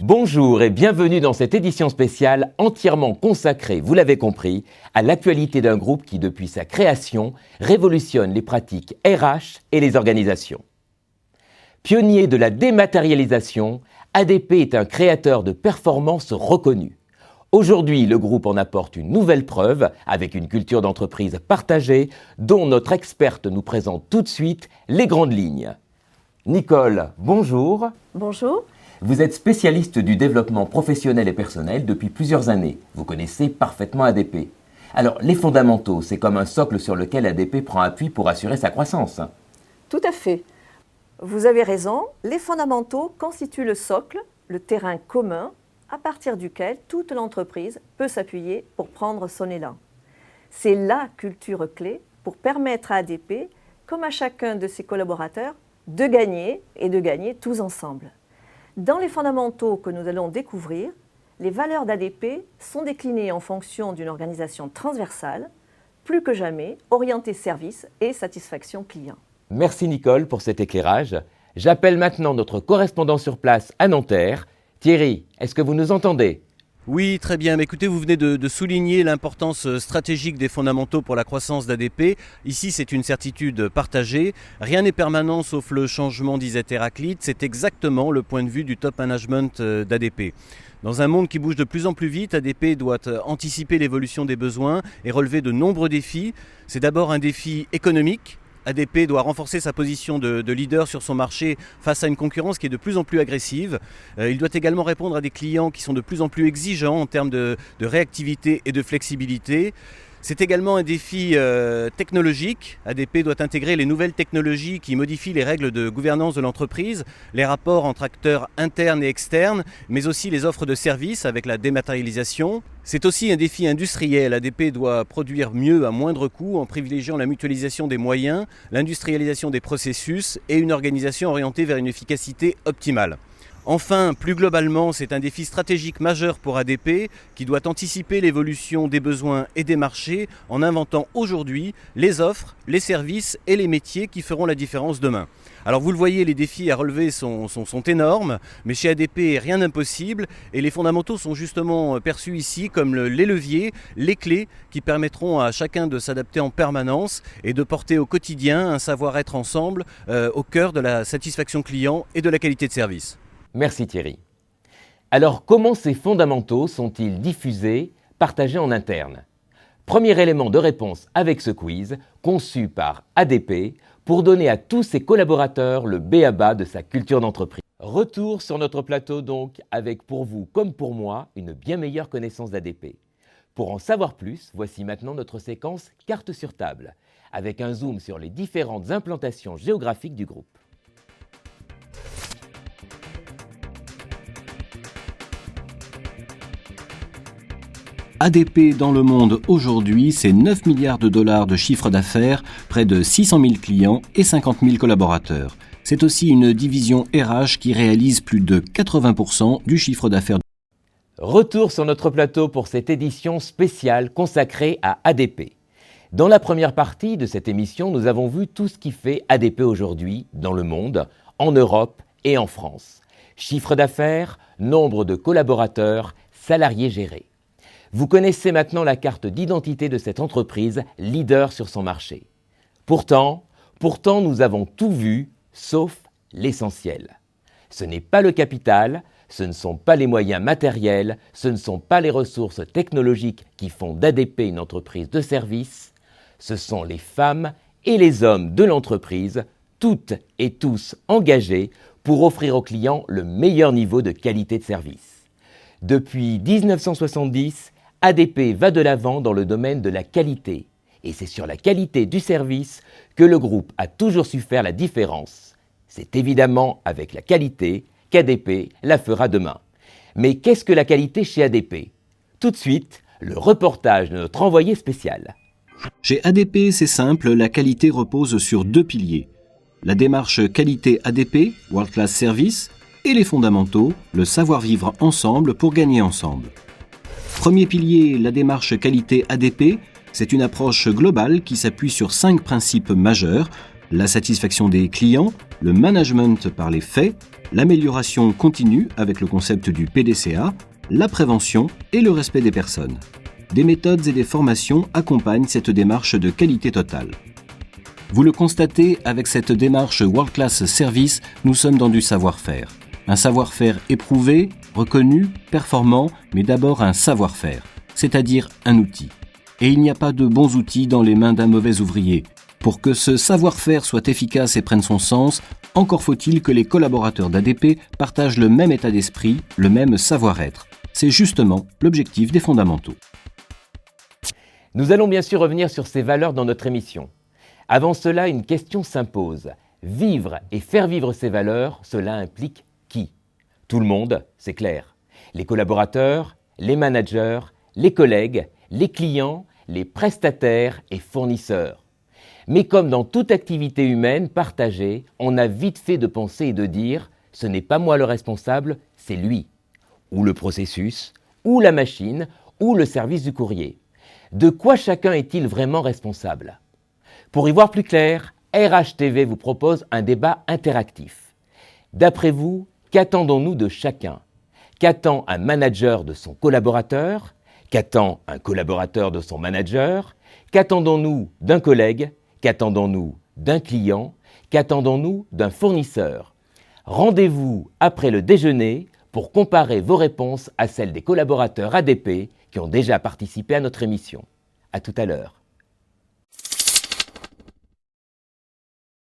Bonjour et bienvenue dans cette édition spéciale entièrement consacrée, vous l'avez compris, à l'actualité d'un groupe qui, depuis sa création, révolutionne les pratiques RH et les organisations. Pionnier de la dématérialisation, ADP est un créateur de performances reconnu. Aujourd'hui, le groupe en apporte une nouvelle preuve avec une culture d'entreprise partagée dont notre experte nous présente tout de suite les grandes lignes. Nicole, bonjour. Bonjour. Vous êtes spécialiste du développement professionnel et personnel depuis plusieurs années. Vous connaissez parfaitement ADP. Alors, les fondamentaux, c'est comme un socle sur lequel ADP prend appui pour assurer sa croissance. Tout à fait. Vous avez raison, les fondamentaux constituent le socle, le terrain commun, à partir duquel toute l'entreprise peut s'appuyer pour prendre son élan. C'est la culture clé pour permettre à ADP, comme à chacun de ses collaborateurs, de gagner et de gagner tous ensemble. Dans les fondamentaux que nous allons découvrir, les valeurs d'ADP sont déclinées en fonction d'une organisation transversale, plus que jamais orientée service et satisfaction client. Merci Nicole pour cet éclairage. J'appelle maintenant notre correspondant sur place à Nanterre. Thierry, est-ce que vous nous entendez ? Oui, très bien. Mais écoutez, vous venez de souligner l'importance stratégique des fondamentaux pour la croissance d'ADP. Ici, c'est une certitude partagée. Rien n'est permanent sauf le changement, disait Héraclite. C'est exactement le point de vue du top management d'ADP. Dans un monde qui bouge de plus en plus vite, ADP doit anticiper l'évolution des besoins et relever de nombreux défis. C'est d'abord un défi économique. ADP doit renforcer sa position de leader sur son marché face à une concurrence qui est de plus en plus agressive. Il doit également répondre à des clients qui sont de plus en plus exigeants en termes de réactivité et de flexibilité. C'est également un défi technologique. ADP doit intégrer les nouvelles technologies qui modifient les règles de gouvernance de l'entreprise, les rapports entre acteurs internes et externes, mais aussi les offres de services avec la dématérialisation. C'est aussi un défi industriel. ADP doit produire mieux à moindre coût en privilégiant la mutualisation des moyens, l'industrialisation des processus et une organisation orientée vers une efficacité optimale. Enfin, plus globalement, c'est un défi stratégique majeur pour ADP qui doit anticiper l'évolution des besoins et des marchés en inventant aujourd'hui les offres, les services et les métiers qui feront la différence demain. Alors vous le voyez, les défis à relever sont énormes, mais chez ADP, rien d'impossible et les fondamentaux sont justement perçus ici comme les leviers, les clés qui permettront à chacun de s'adapter en permanence et de porter au quotidien un savoir-être ensemble au cœur de la satisfaction client et de la qualité de service. Merci Thierry. Alors, comment ces fondamentaux sont-ils diffusés, partagés en interne ? Premier élément de réponse avec ce quiz, conçu par ADP, pour donner à tous ses collaborateurs le b.a.-ba de sa culture d'entreprise. Retour sur notre plateau donc, avec pour vous comme pour moi, une bien meilleure connaissance d'ADP. Pour en savoir plus, voici maintenant notre séquence carte sur table, avec un zoom sur les différentes implantations géographiques du groupe. ADP dans le monde aujourd'hui, c'est 9 milliards de dollars de chiffre d'affaires, près de 600 000 clients et 50 000 collaborateurs. C'est aussi une division RH qui réalise plus de 80% du chiffre d'affaires. Retour sur notre plateau pour cette édition spéciale consacrée à ADP. Dans la première partie de cette émission, nous avons vu tout ce qui fait ADP aujourd'hui dans le monde, en Europe et en France. Chiffre d'affaires, nombre de collaborateurs, salariés gérés. Vous connaissez maintenant la carte d'identité de cette entreprise, leader sur son marché. Pourtant, nous avons tout vu, sauf l'essentiel. Ce n'est pas le capital, ce ne sont pas les moyens matériels, ce ne sont pas les ressources technologiques qui font d'ADP une entreprise de service, ce sont les femmes et les hommes de l'entreprise, toutes et tous engagés pour offrir aux clients le meilleur niveau de qualité de service. Depuis 1970, ADP va de l'avant dans le domaine de la qualité. Et c'est sur la qualité du service que le groupe a toujours su faire la différence. C'est évidemment avec la qualité qu'ADP la fera demain. Mais qu'est-ce que la qualité chez ADP ? Tout de suite, le reportage de notre envoyé spécial. Chez ADP, c'est simple, la qualité repose sur 2 piliers. La démarche qualité ADP, World Class Service, et les fondamentaux, le savoir-vivre ensemble pour gagner ensemble. Premier pilier, la démarche qualité ADP, c'est une approche globale qui s'appuie sur 5 principes majeurs, la satisfaction des clients, le management par les faits, l'amélioration continue avec le concept du PDCA, la prévention et le respect des personnes. Des méthodes et des formations accompagnent cette démarche de qualité totale. Vous le constatez, avec cette démarche World Class Service, nous sommes dans du savoir-faire. Un savoir-faire éprouvé, reconnu, performant, mais d'abord un savoir-faire, c'est-à-dire un outil. Et il n'y a pas de bons outils dans les mains d'un mauvais ouvrier. Pour que ce savoir-faire soit efficace et prenne son sens, encore faut-il que les collaborateurs d'ADP partagent le même état d'esprit, le même savoir-être. C'est justement l'objectif des fondamentaux. Nous allons bien sûr revenir sur ces valeurs dans notre émission. Avant cela, une question s'impose. Vivre et faire vivre ces valeurs, cela implique qui? Tout le monde, c'est clair. Les collaborateurs, les managers, les collègues, les clients, les prestataires et fournisseurs. Mais comme dans toute activité humaine partagée, on a vite fait de penser et de dire « ce n'est pas moi le responsable, c'est lui ». Ou le processus, ou la machine, ou le service du courrier. De quoi chacun est-il vraiment responsable? Pour y voir plus clair, RH TV vous propose un débat interactif. D'après vous, qu'attendons-nous de chacun? Qu'attend un manager de son collaborateur? Qu'attend un collaborateur de son manager? Qu'attendons-nous d'un collègue? Qu'attendons-nous d'un client? Qu'attendons-nous d'un fournisseur? Rendez-vous après le déjeuner pour comparer vos réponses à celles des collaborateurs ADP qui ont déjà participé à notre émission. À tout à l'heure.